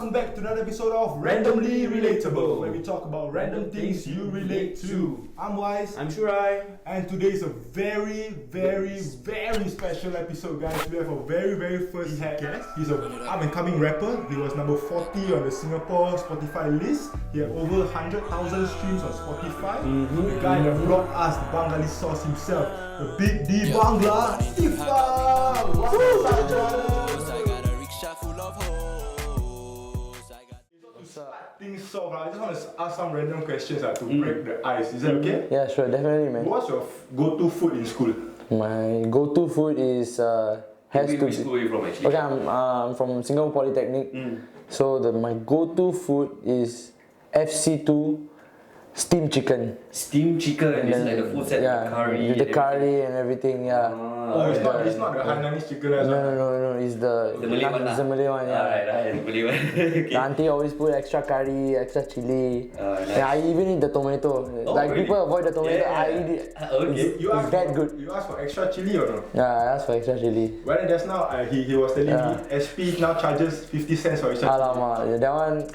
welcome back to another episode of Randomly Relatable, where we talk about random things you relate to. I'm Wise. I'm Shurai. And today is a very special episode, guys. We have a very first guest. He's an up-and-coming rapper. He was number 40 on the Singapore Spotify list. He had over 100,000 streams on Spotify. The guy that brought us the Bengali Sauce himself, the BigDBangla, Iffat. What's up, things off, I just want to ask some random questions to break the ice. Is that okay? Yeah, sure, definitely, man. What's your go-to food in school? My go-to food is has to be. Which school are you from actually? Okay, I'm from Singapore Polytechnic. So my go-to food is FC2 steamed chicken. Steamed chicken, and it's like the full set, yeah, the curry. with the curry and everything, yeah. It's not the Hainanese chicken. No, it's the Malay one. It's the Malay one, yeah. Right, the Malay one. Okay. The auntie always put extra curry, extra chili. Nice. Yeah, I even eat the tomato. Like really? people avoid the tomato, Yeah. I eat it. Okay. It's that good. You asked for extra chili or no? Yeah, I asked for extra chili. Well, then just now he was telling me SP now charges 50 cents for extra chili. Alamak, that one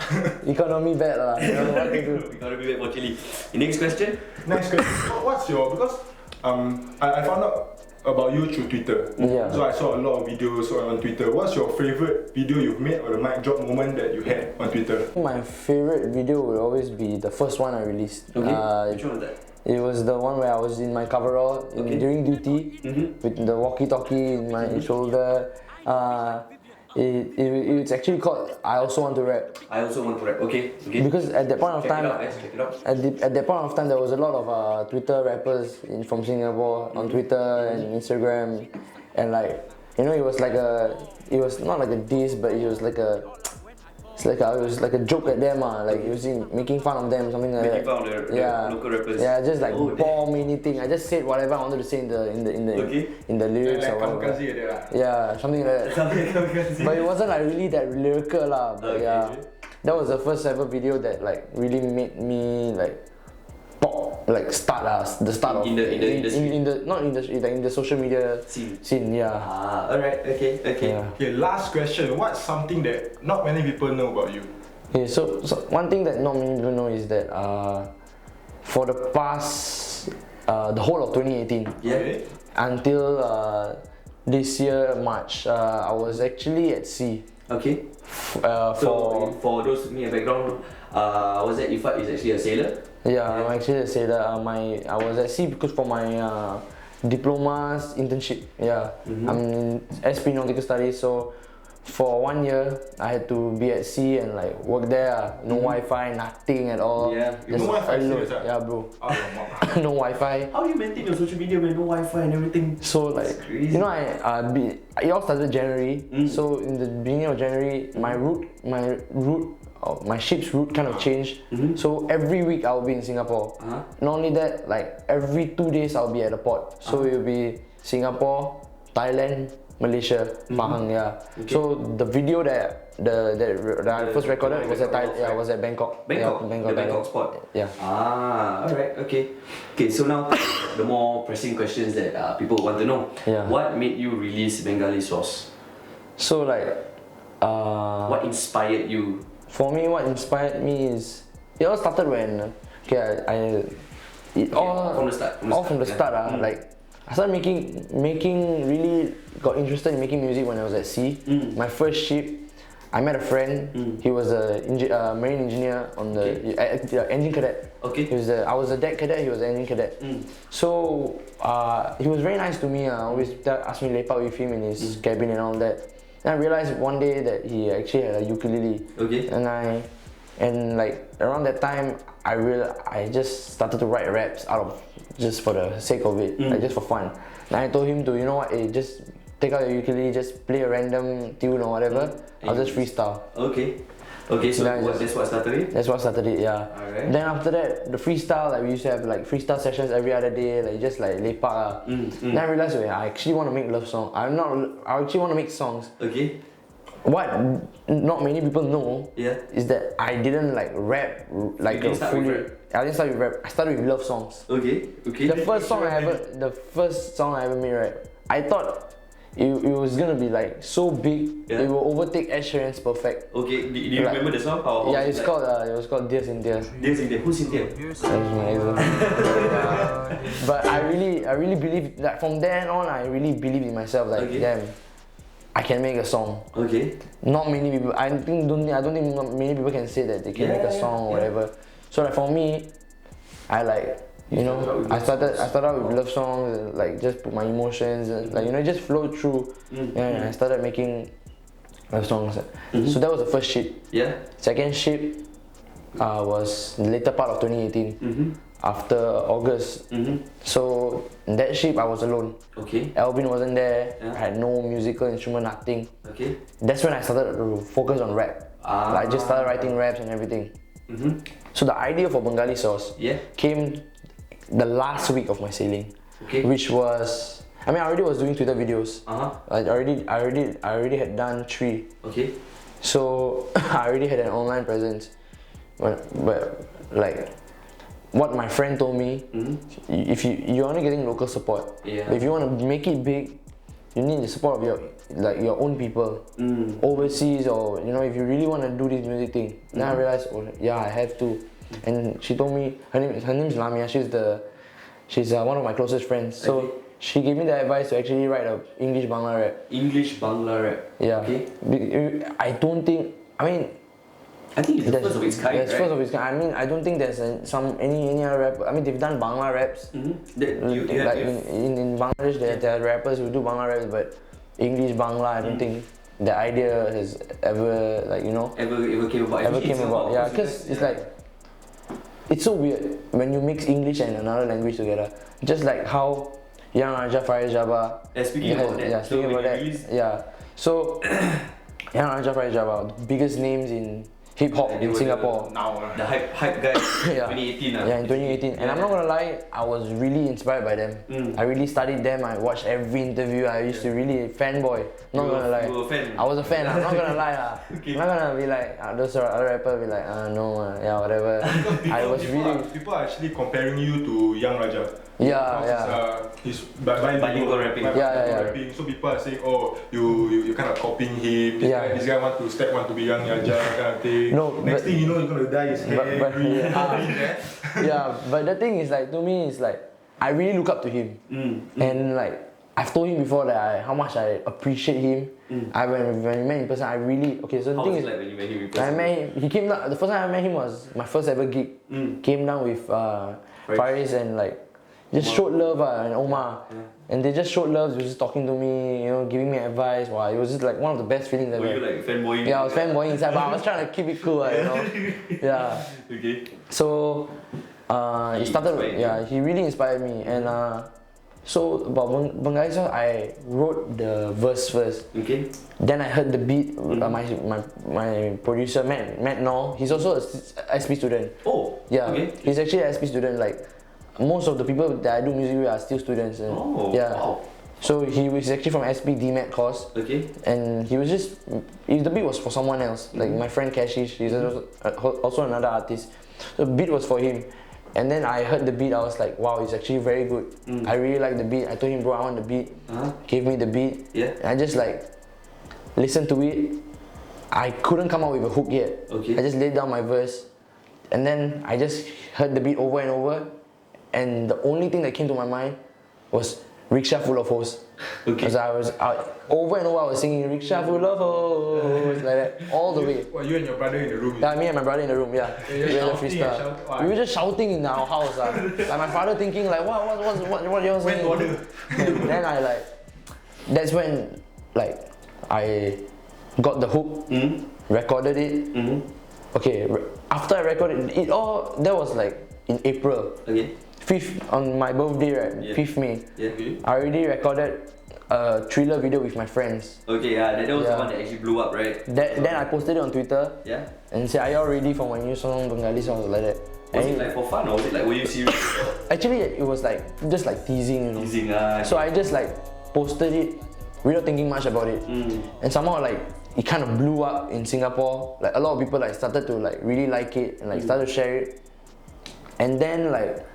economy bad lah. You know what to do. We gotta be back for chili. Next question. Next question. What's your, because I found out about you through Twitter. Yeah. So I saw a lot of videos on Twitter. What's your favorite video you've made or the mic drop moment that you had on Twitter? My favorite video will always be the first one I released. Okay. Which one was that? It was the one where I was in my coverall during duty with the walkie-talkie in my shoulder. It's actually called I Also Want to Rap. I also want to rap. Okay. Because at that point of time, check it out. at that point of time, there was a lot of Twitter rappers from Singapore on Twitter and Instagram, and like, you know, it was not like a diss, but it was like a joke at them, like it was making fun of them, something like that. Making fun of the local rappers. Yeah, just like bomb anything. I just said whatever I wanted to say in the lyrics or whatever. Yeah, something like that. But it wasn't like really that lyrical lah. But yeah, that was the first ever video that like really made me like pop, like start the start of in the social media scene. Yeah. Alright. Okay. Yeah. Okay, last question. What's something that not many people know about you? Okay, so one thing that not many people know is that for the past the whole of 2018 until this year March, I was actually at sea. Okay. For those me a background, was that Iffat is actually a sailor? Yeah, I'm actually a sailor. I was at sea because for my diploma's internship. Yeah, I'm in SP Nautical Studies. So for 1 year, I had to be at sea and like work there. No Wi-Fi, nothing at all. Yeah, no Wi-Fi. Yeah, bro. No Wi-Fi. How do you maintain your social media with no Wi-Fi and everything? So like, you know, it all started January. So in the beginning of January, my ship's route kind of changed. So every week I'll be in Singapore. Not only that, like every 2 days I'll be at the port. So it will be Singapore, Thailand, Malaysia, Pahang. Yeah. Okay. So the video that I first recorded was at was at Bangkok. Bangkok spot. Yeah. Alright. Okay. So now the more pressing questions that people want to know. Yeah. What made you release Bengali Sauce? So like, what inspired you? For me, what inspired me is it all started when from the start. Like I started making really got interested in making music when I was at sea. My first ship, I met a friend. He was a marine engineer on the engine cadet. Okay. I was a deck cadet. He was an engine cadet. So he was very nice to me. Always asked me to lepak with him in his cabin and all that. And I realized one day that he actually had a ukulele. Okay. And like around that time, I just started to write raps just for the sake of it, like just for fun. And I told him to, you know what, just take out your ukulele, just play a random tune or whatever. I'll just freestyle. Okay, so that's what started it? That's what started it, yeah. Alright. Then after that, the freestyle, like we used to have like freestyle sessions every other day, like just like lepak. Then I realized, I actually want to make love songs. I actually want to make songs. Okay. What not many people know is that I didn't like rap like fully. I didn't start with rap. I started with love songs. Okay. The first song I ever made, right? I thought it was gonna be like so big, it will overtake Ed Sheeran's Perfect. Okay, do you remember the song? Yeah, it was called Dear Cynthia. Dear Cynthia, who's Cynthia? That's my ex. But I really believe that from then on, I really believed in myself. Like, damn, I can make a song. Okay. Not many people. I don't think many people can say that they can make a song or whatever. So like for me, I like, you know, I started out with love songs, like just put my emotions, and like, you know, just flow through. And I started making love songs. So that was the first ship. Yeah. Second ship was the later part of 2018. After August. So in that ship I was alone. Okay. Alvin wasn't there. I had no musical instrument, nothing. Okay. That's when I started to focus on rap. Like, I just started writing raps and everything. So the idea for Bengali Sauce came the last week of my sailing, which was, I mean, I already was doing Twitter videos. I already had done 3. Okay. So I already had an online presence. But like, what my friend told me, if you're only getting local support, but if you want to make it big, you need the support of your own people, overseas, or you know, if you really want to do this music thing. Then I realized, oh, yeah, I have to. And she told me, her name is Lamia. She's one of my closest friends. So she gave me the advice to actually write a English Bangla rap. English Bangla rap. Yeah. Okay. I think it's the first of its kind, right? First of its kind. I mean, I don't think there's any other rapper. I mean, they've done Bangla raps. Like in Bangladesh, there are rappers who do Bangla raps, but English Bangla, I don't think the idea has ever, like, you know, ever came about. Yeah, because it's like, it's so weird when you mix English and another language together. Just like how Yang Raja, Faris Jabba. Speaking about that. So Yang Raja, Faris Jabba, the biggest names in hip hop in Singapore. The hype guy in 2018. Yeah, in 2018. And I'm not gonna lie, I was really inspired by them. I really studied them. I watched every interview. I used to really fanboy. Not gonna lie. You were a fan? I was a fan. I'm not gonna lie. I'm not gonna be like those other rappers be like, no, yeah, whatever. I was really. People are actually comparing you to Yang Raja. He's bilingual rapping. Rapping. So people are saying, oh, you kind of copying him. This guy want to be Yang Raja kind of thing. No, next thing you know, you're gonna dye his hair. But the thing is, like, to me, it's like, I really look up to him. And like, I've told him before that how much I appreciate him. When we met in person, I really, so the thing is, like when you met him in person? He came down, the first time I met him was my first ever gig. Came down with Faris and like, just showed love and Omar. And they just showed love, they were just talking to me, you know, giving me advice. Wow, it was just like one of the best feelings ever. Were you like fanboying? Yeah, I was fanboying inside, but I was trying to keep it cool, you know. Yeah. Okay. So he started, he really inspired me. And so about Bengali Sauce, I wrote the verse first. Okay. Then I heard the beat. My producer Matt Nor, he's also a SP student. Oh. Yeah. Okay. He's actually an SP student. Like, most of the people that I do music with are still students. And wow. So he was actually from SP DMAT course. Okay. And he was just, the beat was for someone else. Like my friend Kashish, he's also another artist. So the beat was for him. And then I heard the beat, I was like, wow, it's actually very good. I really like the beat. I told him, bro, I want the beat. Gave me the beat. And I just like listened to it. I couldn't come up with a hook yet. I just laid down my verse. And then I just heard the beat over and over. And the only thing that came to my mind was Rickshaw Full of Hoes. Because over and over I was singing Rickshaw Full of Hoes, like that, all the way. Well, you and your brother in the room? Yeah, me and my brother in the room, we were just shouting in our house. Like my father thinking like, what you saying? Then I like, that's when like I got the hook, recorded it. Okay, after I recorded it all, that was like in April. 5th, on my birthday, right? 5th May. I already recorded a Thriller video with my friends. That was the one that actually blew up, right? Then I posted it on Twitter. And said, are y'all ready for my new song, Bengali Sauce, like that. Was it like for fun or was it like, were you serious? Actually, it was like, just like teasing, you know. Teasing, So I just like posted it without thinking much about it. And somehow like, it kind of blew up in Singapore. Like a lot of people like started to like really like it and like started to share it. And then like,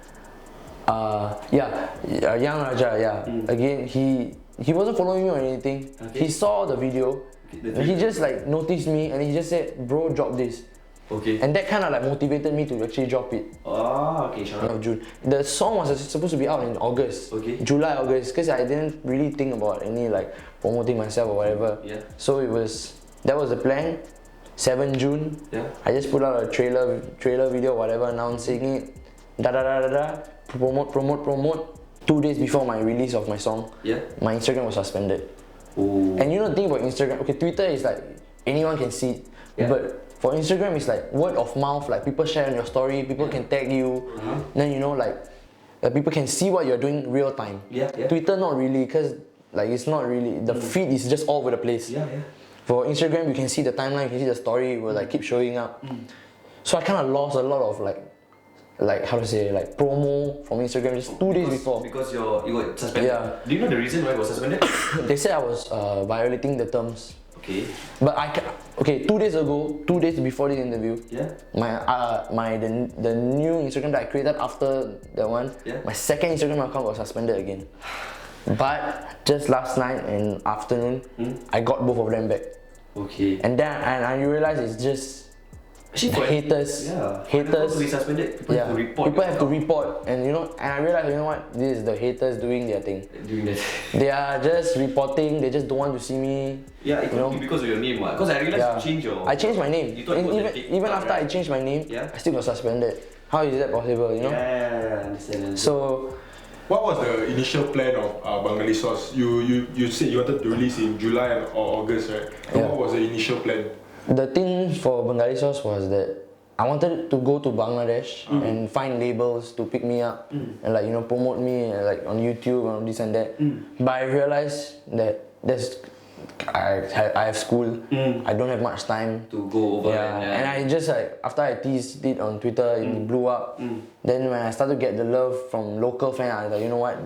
Yang Raja, again, he he wasn't following me or anything. Okay. He saw the video. And he just like noticed me and he just said, bro, drop this. Okay. And that kind of like motivated me to actually drop it. Okay, shout out. June. The song was supposed to be out in August. Okay. July, August, because I didn't really think about any like promoting myself or whatever. Yeah. So that was the plan. 7 June. Yeah. I just put out a trailer video, whatever, announcing it. Promote. 2 days before my release of my song, my Instagram was suspended. Ooh. And you know the thing about Instagram, okay, Twitter is like anyone can see it, but for Instagram it's like word of mouth, like people share on your story, people can tag you, then you know like people can see what you're doing real time. Twitter not really, because like it's not really, the feed is just all over the place. For Instagram you can see the timeline, you can see the story, it will like keep showing up. So I kind of lost a lot of like how to say, like promo from Instagram just 2 days before. Because you got suspended? Yeah. Do you know the reason why you got suspended? They said I was violating the terms. Okay. But 2 days ago, 2 days before this interview, the new Instagram that I created after that one, my second Instagram account was suspended again. But just last night and afternoon, I got both of them back. Okay. And then I realized it's just haters. Haters. To be suspended, people have to report. People have to report, and you know, and I realized, you know what, this is the haters doing their thing. Doing that. They are just reporting. They just don't want to see me. Yeah, it could be because of your name, because I realized you changed your. I changed my name. You thought it was even after I changed my name, I still got suspended. How is that possible? You know? Yeah, understand. So. What was the initial plan of Bengali Sauce? You said you wanted to release in July or August, right? And what was the initial plan? The thing for Bengali Sauce was that I wanted to go to Bangladesh and find labels to pick me up and like, you know, promote me like on YouTube and this and that. But I realized that I have school. I don't have much time to go over. And I just like, after I teased it on Twitter, it blew up. Then when I started to get the love from local fans, I was like, you know what?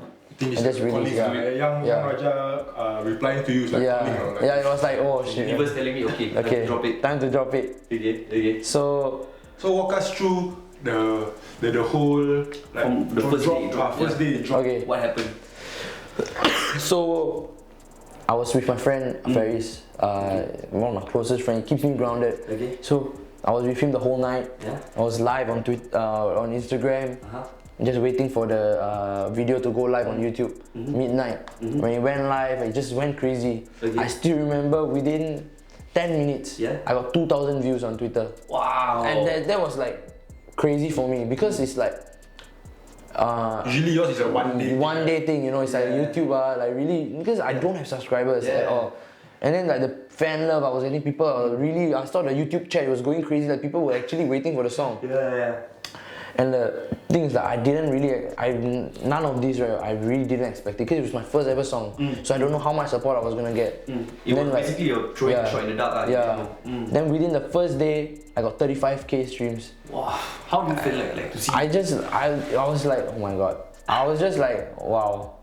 I just released. Young Raja replying to you, like calling, like, it was like, oh shit. He was telling me, okay, time to drop it. Time to drop it. Okay. So walk us through the whole like from the first day it dropped. Okay. What happened? So I was with my friend Faris, one of my closest friends. He keeps me grounded. Okay. So I was with him the whole night. I was live on on Instagram. Just waiting for the video to go live on YouTube, midnight. When it went live, it just went crazy. I still remember within 10 minutes, I got 2,000 views on Twitter. Wow! And that was like crazy for me because it's like usually yours is a one day thing, you know. It's like YouTube, like really, because I don't have subscribers at all. And then like the fan love I was getting, people really, I saw the YouTube chat, it was going crazy, like people were actually waiting for the song. And the thing is that none of these, right, I really didn't expect it because it was my first ever song. So I don't know how much support I was gonna get. It was basically you're throwing a shot in the dark. Then within the first day, I got 35k streams. Wow, how do you feel like to see? I was like, oh my god. I was just like, wow.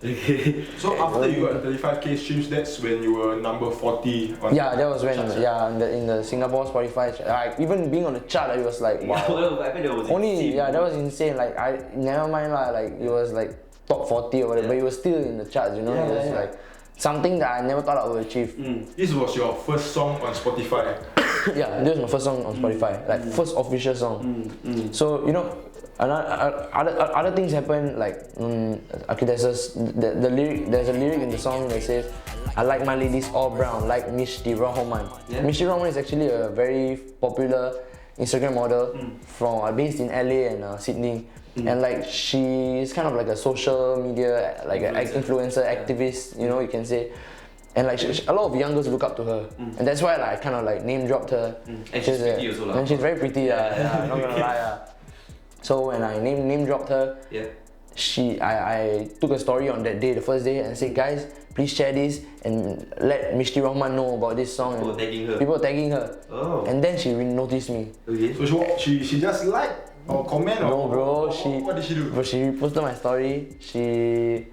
So after you got 35k streams, that's when you were number 40 on that was when in the Singapore Spotify chart. Like even being on the chart, it was like wow. I bet that was insane. That was insane. Like I never mind lah, like it was like top 40 or whatever, but it was still in the charts, you know. It was like something that I never thought I would achieve. This was your first song on Spotify. This was my first song on Spotify, like first official song. So you know, other things happen, like okay, there's a lyric in the song that says, I like my ladies all brown, like Mishti Rahman. Mishti Rahman is actually a very popular Instagram model from based in LA and Sydney. And like she is kind of like a social media like influencer activist, you know, you can say. And like a lot of young girls look up to her, and that's why like I kind of like name dropped her. And she's pretty also, and she's very pretty, not gonna lie. So when I name dropped her, I took a story on that day, the first day, and said, guys, please share this and let Mishti Rahman know about this song. People tagging her. Oh. And then she noticed me. Okay. So she just liked or comment? No, bro. What did she do? Bro, she reposted my story. She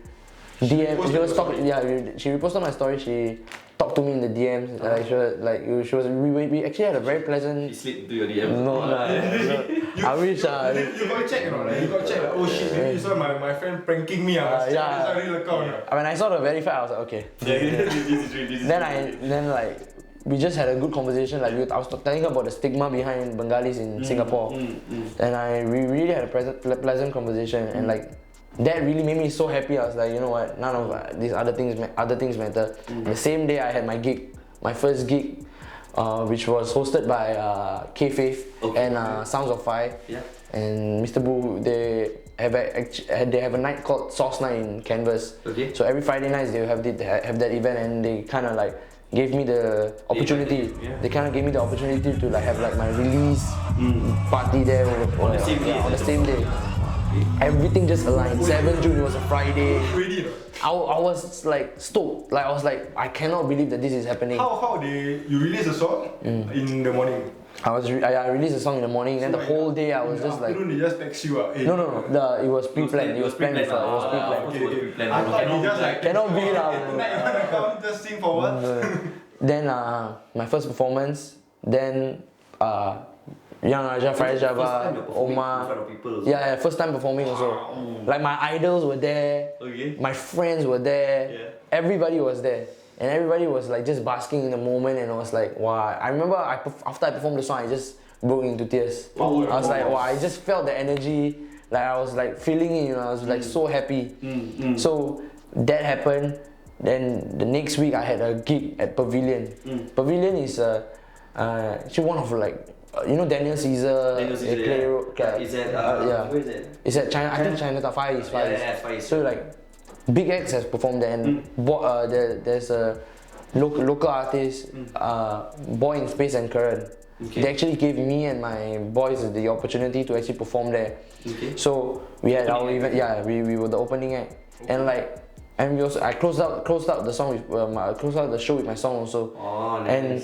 reposted my story. talk to me in the DMs. She was we actually had a very pleasant. He slid into your DM. No, I wish. You got check or not? Like, you got check like, oh shit, maybe this one my friend pranking me. When I saw the verified, I was like, okay. Then we just had a good conversation. Like I was telling her about the stigma behind Bengalis in Singapore, and we really had a pleasant conversation, and like that really made me so happy. I was like, you know what, none of these other things matter. The same day I had my first gig, which was hosted by K-Faith and Sounds of Fire, and Mr. Boo. They have a night called Sauce Night in Canvas. Okay. So every Friday nights they have that event, and they kind of like gave me the opportunity. They kind of gave me the opportunity to like have like my release party there on the same day. Everything just aligned. 7 June, it was a Friday. Ready? I was like stoked. Like I was like, I cannot believe that this is happening. How you release a song in the morning? I released a song in the morning, then the whole day I was just like. They just text you up. No. It was pre-planned. It was planned before. It was pre-planned. I thought you just like Cannot be lah. Tonight you wanna come just sing for what? Then my first performance. Then Young Raja, Faris Java, Omar. Yeah, first time performing also. Like my idols were there. My friends were there. Everybody was there. And everybody was like just basking in the moment, and I was like, wow. I remember after I performed the song, I just broke into tears. I was like, wow, I just felt the energy. Like I was like feeling it, you know, I was like so happy. So that happened. Then the next week I had a gig at Pavilion. Pavilion is actually one of like, you know, Daniel Caesar. Is that where is it? It's at China. I think Chinatown. Far East. So like, Big X has performed there, and there's a local artist, Boy in Space and Current. They actually gave me and my boys the opportunity to actually perform there. So we had our event. Yeah, we were the opening act, and like, and we also I closed out the song with closed out the show with my song also. Oh, nice. And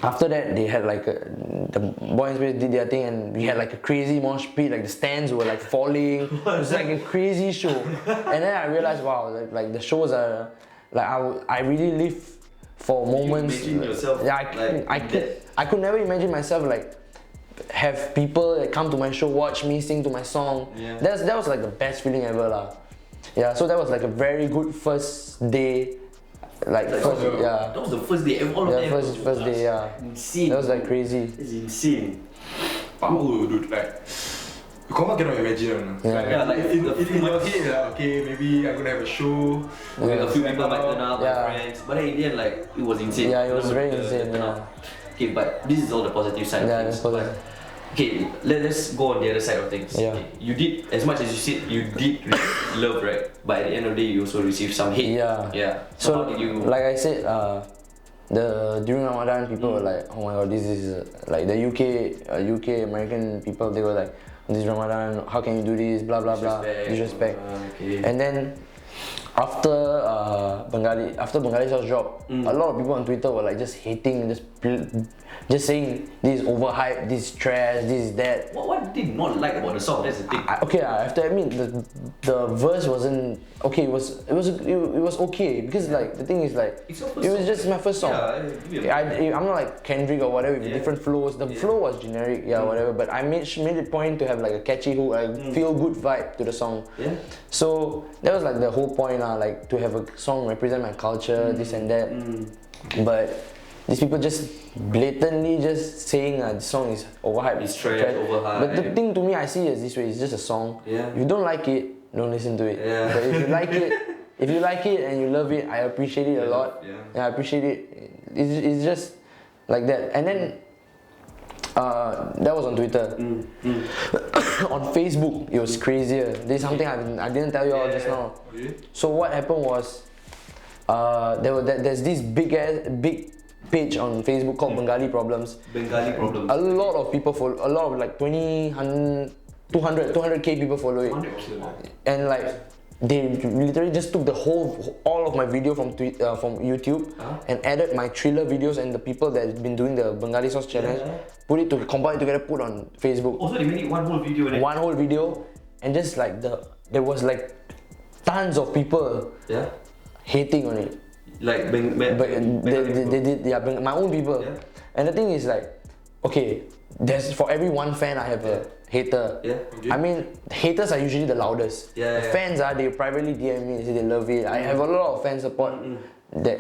after that, they had like the Boy in Space did their thing, and we had like a crazy mosh pit. Like the stands were like falling. It was like a crazy show. And then I realized, wow, like the shows are like I really live for moments. You imagine yourself. Yeah, I could never imagine myself like have people that come to my show, watch me sing to my song. That was like the best feeling ever lah. Yeah, so that was like a very good first day. That was the first day ever. First day, yeah. Insane. That was like crazy. It's insane. Power, dude. Like, you cannot imagine. Like in your head, like, okay, maybe I'm gonna have a show. A few people might turn up, my friends. But then in the end, like, it was insane. Yeah, it was very insane. Okay, but this is all the positive side of things. But, okay, let's go on the other side of things. Okay, you did, as much as you said, you did love, right? But at the end of the day, you also received some hate. So how did you? Like I said, during Ramadan, people were like, oh my god, this is like the UK American people. They were like, this Ramadan, how can you do this? Blah blah blah, disrespect. And then after Bengali Sauce dropped, a lot of people on Twitter were like just hating, just saying this is overhyped, this is trash, this is that. What did you not like about the song? That's the thing. I have to admit the verse wasn't okay. It was okay, because like the thing is like it was just my first song. I'm not like Kendrick or whatever with different flows. The flow was generic, whatever. But I made it point to have like a catchy hook, like feel good vibe to the song. So that was like the whole point, like to have a song represent my culture, this and that. But these people just blatantly just saying this song is overhyped. It's trash, overhyped. But the thing to me, I see it as this way: it's just a song. If you don't like it, don't listen to it. But if you like it and you love it, I appreciate it a lot. I appreciate it. It's just like that. And then that was on Twitter. On Facebook, it was crazier. This is something I didn't tell you all just now. So what happened was, there's this big page on Facebook called Bengali Problems. Bengali Problems. A lot of people follow. A lot of like 200k people follow it. And like they literally just took all of my video from YouTube and added my thriller videos and the people that have been doing the Bengali Sauce challenge, combine it together, put on Facebook. Also, they made it one whole video. One whole video, and just like there was like tons of people hating on it. Like they did, yeah, my own people. Yeah. And the thing is like, okay, there's for every one fan I have a hater. Yeah. Okay. I mean, haters are usually the loudest. Yeah, the yeah. fans are, they privately DM me, they say they love it. I have a lot of fan support that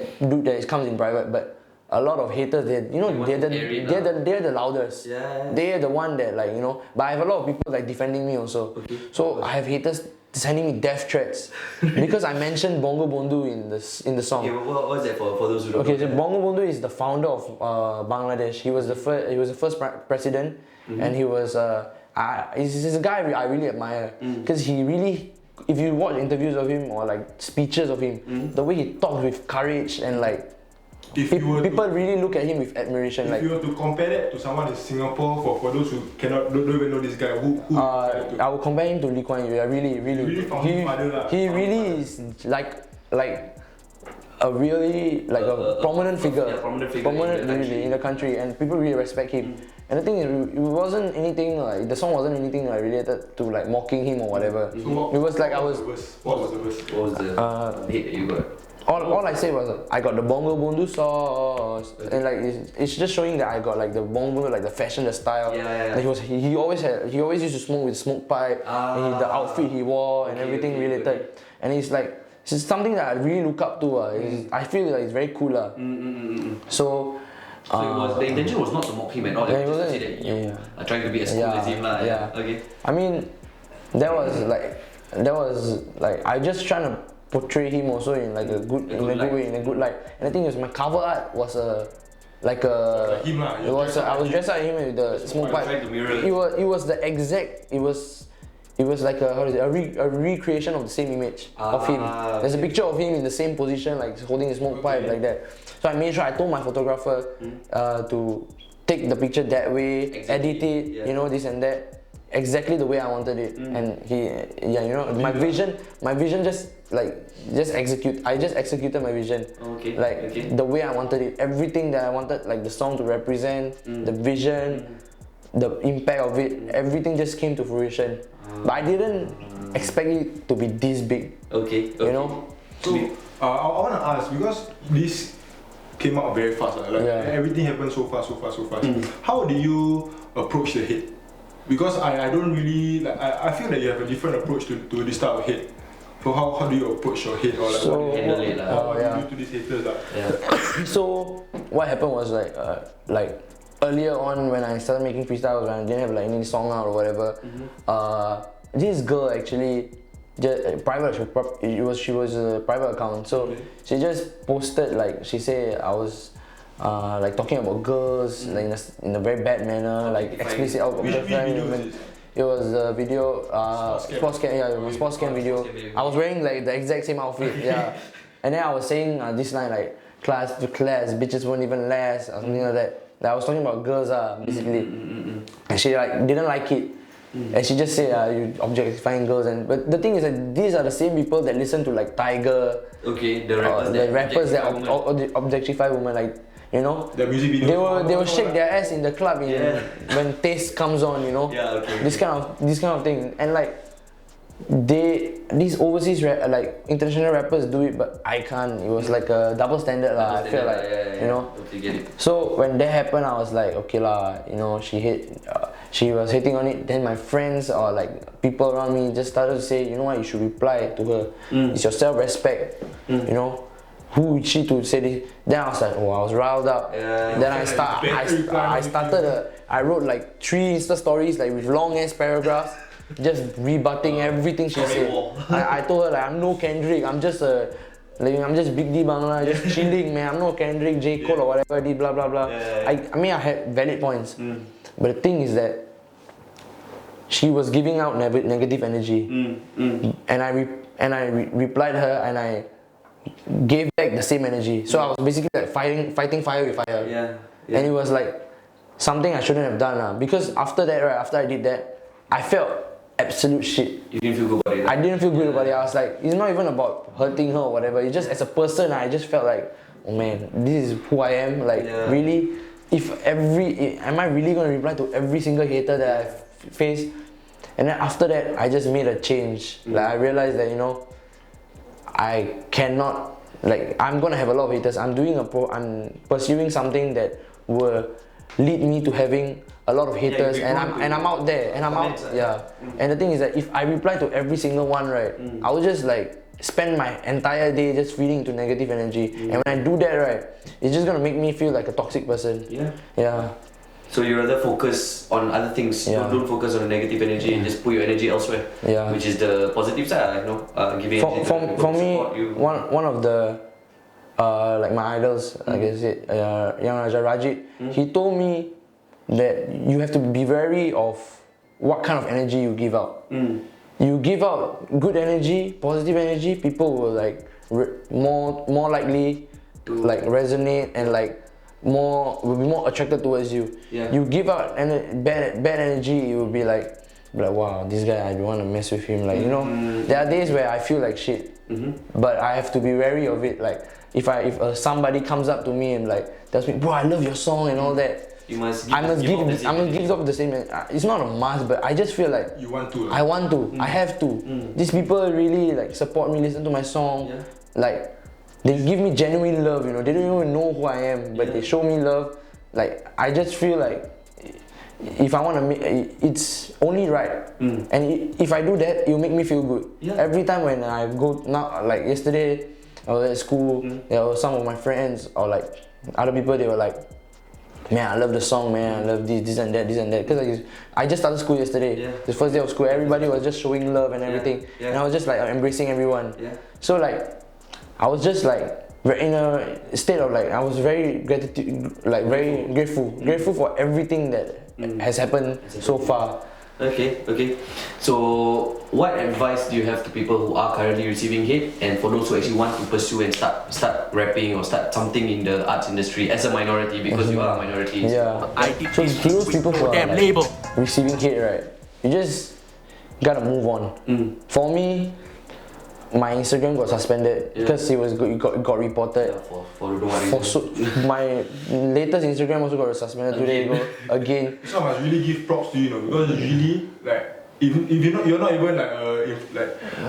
comes in private, but a lot of haters, they're the loudest. Yeah. They're the one that like, you know, but I have a lot of people like defending me also. Okay. So I have haters sending me death threats because I mentioned Bongo Bondu in the song. Okay, what's that for those who don't Okay, know? so Bongo Bondu is the founder of Bangladesh. He was the first president, and he was he's a guy I really admire because he really, if you watch interviews of him or like speeches of him, the way he talks with courage and like people really look at him with admiration. If Like, you were to compare that to someone in Singapore, for those who don't even know this guy, who I would compare him to Lee Kuan Yew. He really is like a really like a prominent figure, yeah, prominent figure really in the country, and people really respect him. And the thing is, it wasn't anything like the song wasn't anything like related to like mocking him or whatever. So It was like what was the verse? What was the hate that you got? all I said was I got the Bongo Bondu sauce, and like it's just showing that I got like the Bongo, like the fashion, the style. Yeah. Like he always used to smoke with smoke pipe, and the outfit he wore and everything related. Okay. And it's like it's something that I really look up to. I feel like it's very cool. So. So the intention was not to mock him at all. Yeah, Just to say that you are trying to be as cool as him lah. Yeah. Okay. I mean, that was like I just trying to portray him also in like a good way, in a good light. And the thing is, my cover art was Like him lah. it was I was dressed like him with the smoke pipe. Trying to mirror. It was the exact. It was like a recreation of the same image of him. There's a picture of him in the same position, like holding a smoke pipe like that. So I made sure I told my photographer to take the picture that way, edit it, you know, this and that, exactly the way I wanted it. And my vision just executed my vision. Okay. The way I wanted it, everything that I wanted, like the song to represent, the vision, the impact of it, everything just came to fruition. But I didn't expect it to be this big. Okay. You know? So I want to ask, because this came out very fast, everything happened so fast. How do you approach the hate? Because I don't really like, I feel that you have a different approach to this type of hate. So how do you approach your hate, or like So, what handle it what do you do to these haters lah? Yeah. So what happened was like earlier on when I started making freestyles, when I didn't have like any song out or whatever, this girl actually just she was a private account, so she just posted, like she said I was like talking about girls like in a very bad manner, like explicit. Which video is this? It was a video, sports cam. Yeah, it was a sports cam video. video. I was wearing like the exact same outfit. Yeah, and then I was saying this line like class to class, bitches won't even last or something like that. Like, I was talking about girls, basically, and she like didn't like it, and she just said you objectifying girls. And but the thing is that these are the same people that listen to like Tiger, Okay, the rappers that objectify women, like. You know, The music video. they will shake their ass in the club when Taste comes on. You know, Yeah, okay. this kind of thing. And like these overseas like international rappers do it, but I can't. It was like a double standard lah. I feel like you know. Okay, get it. So when that happened, I was like, okay lah. You know, she was hating on it. Then my friends or like people around me just started to say, you know what, you should reply to her. It's your self-respect. You know. Who is she to say this? Then I was like, oh, I was riled up. Then I wrote like 3 Insta stories like with long ass paragraphs, just rebutting everything she said. I told her like, I'm no Kendrick, I'm just BigDBangla, just chilling, man. I'm no Kendrick, J. Cole or whatever I did, blah blah blah. I mean I had valid points, but the thing is that she was giving out negative energy, and I replied her and I gave back the same energy. So I was basically like fighting fire with fire. Yeah. And it was like something I shouldn't have done because after that, after I did that, I felt absolute shit. You didn't feel good about it? I didn't feel good about it. I was like, it's not even about hurting her or whatever. It's just as a person, I just felt like, oh man, this is who I am. Like really, am I really gonna reply to every single hater that I've faced? And then after that, I just made a change. Like I realized that, you know, I cannot like I'm gonna have a lot of haters. I'm pursuing something that will lead me to having a lot of haters, and I'm out there, and I'm out. Yeah. And the thing is that if I reply to every single one, right, I will just like spend my entire day just feeding into negative energy. And when I do that, right, it's just gonna make me feel like a toxic person. Yeah. So you rather focus on other things. Don't focus on the negative energy and just put your energy elsewhere. Which is the positive side, you know, giving energy for me, one of the like my idols, like I said, Young Raja Rajit, he told me that you have to be wary of what kind of energy you give out. You give out good energy, positive energy, people will like more likely to like resonate and like will be more attracted towards you. You give out bad energy, you will be like wow, this guy, I don't want to mess with him. Like, you know, there are days where I feel like shit, but I have to be wary of it. Like if somebody comes up to me and like tells me, bro, I love your song and all that, I must give up the same. It's not a must, but I just feel like you want to. I want to. I have to. These people really like support me, listen to my song, like. They give me genuine love, you know. They don't even know who I am, but they show me love. Like, I just feel like if I want to make, it's only right. And if I do that, it'll make me feel good. Every time when I go, now, like yesterday, I was at school, there were some of my friends or like other people, they were like, man, I love the song, man, I love this and that. Because I just started school yesterday. The first day of school, everybody was just showing love and everything. And I was just like embracing everyone. So like, I was just like in a state of like, I was very grateful for everything that has happened so far. Okay. So what advice do you have to people who are currently receiving hate, and for those who actually want to pursue and start rapping or start something in the arts industry as a minority, because you are a minority? So to those people who are like, receiving hate, right, you just gotta move on. For me, my Instagram got suspended because it got reported. My latest Instagram also got suspended 2 days ago again. So I must really give props to you, know, because usually like if you're not even like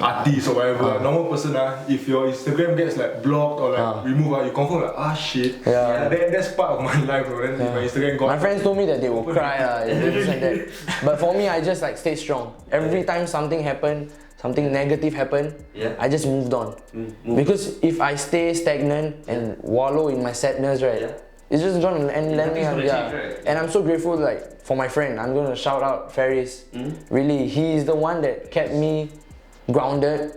artist or whatever, normal person, if your Instagram gets like blocked or like removed, you confirm like shit. That's part of my life, bro. Then my Instagram got. My friends told me that they will cry this and that. But for me, I just like stayed strong. Every time something negative happened, I just moved on. Because if I stay stagnant and wallow in my sadness, right, it's just gonna land me up. And I'm so grateful like for my friend. I'm gonna shout out Ferris. Really, he is the one that kept me grounded.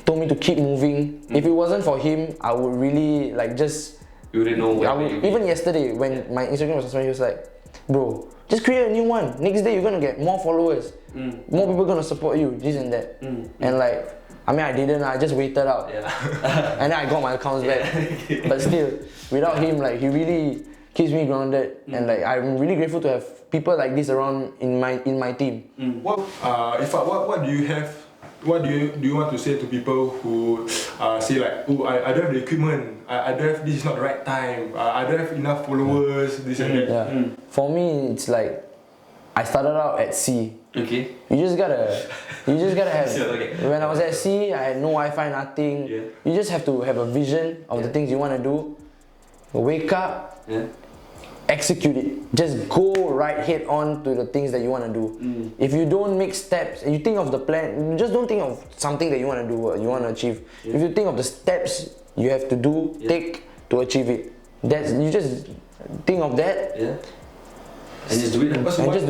Told me to keep moving. If it wasn't for him, I would really like just. You wouldn't know where even yesterday when my Instagram was suspended, he was like, bro, just create a new one. Next day you're gonna get more followers. More people gonna support you, this and that. And like, I mean, I didn't, I just waited out. And then I got my accounts back. But still, without him, like, he really keeps me grounded. And like, I'm really grateful to have people like this around in my team. What do you have? What do you want to say to people who say like, oh, I don't have the equipment, I don't have, this is not the right time, I don't have enough followers, this and that. For me, it's like, I started out at C. You just gotta have. When I was at C, I had no Wi-Fi, nothing. You just have to have a vision of the things you want to do. Wake up, execute it. Just go right head on to the things that you want to do. If you don't make steps, you think of the plan. Just don't think of something that you want to do, you want to achieve. If you think of the steps you have to do, take to achieve it. You just think of that. And just do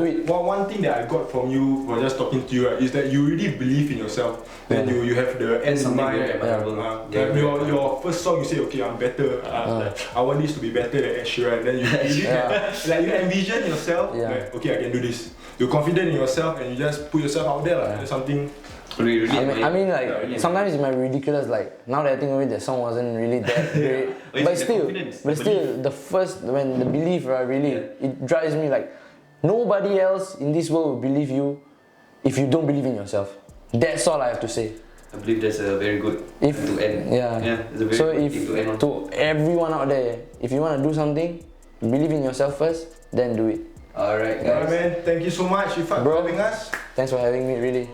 it. One thing that I got from you, from just talking to you, is that you really believe in yourself. That you have the end in mind. Your first song, you say, okay, I'm better. I want this to be better than Ed Sheeran. Then you envision yourself. Like, okay, I can do this. You're confident in yourself, and you just put yourself out there. There's something. I mean, like sometimes it might be ridiculous. Like now that I think of it, the song wasn't really that great. But still, the first when the belief, really, it drives me. Like nobody else in this world will believe you if you don't believe in yourself. That's all I have to say. I believe that's a very good to end. It's a very so good thing to end on. To everyone out there, if you want to do something, believe in yourself first, then do it. Alright, guys. Man, thank you so much, Iffat, for having us. Thanks for having me, really.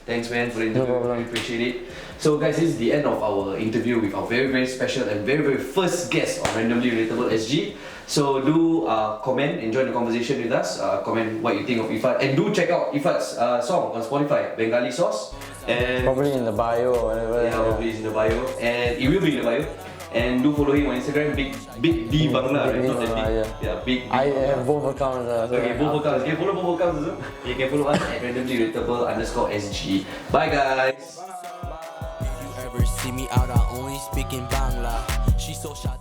Thanks, man, for the interview. No problem. We appreciate it. So, guys, this is the end of our interview with our very, very special and very, very first guest on Randomly Relatable SG. So, do comment and join the conversation with us. Comment what you think of Iffat, and do check out Iffat's song on Spotify, Bengali Sauce. And probably in the bio or whatever. Yeah, probably it's in the bio, and it will be in the bio. And do follow him on Instagram, BigDBangla, right? Not that big. Yeah, Big. I have both accounts. Okay, both accounts. You can follow both accounts also. You can follow us at randomlyrelatable_SG. Bye, guys. If you ever see me out, I only speak in Bangla. She's so shy.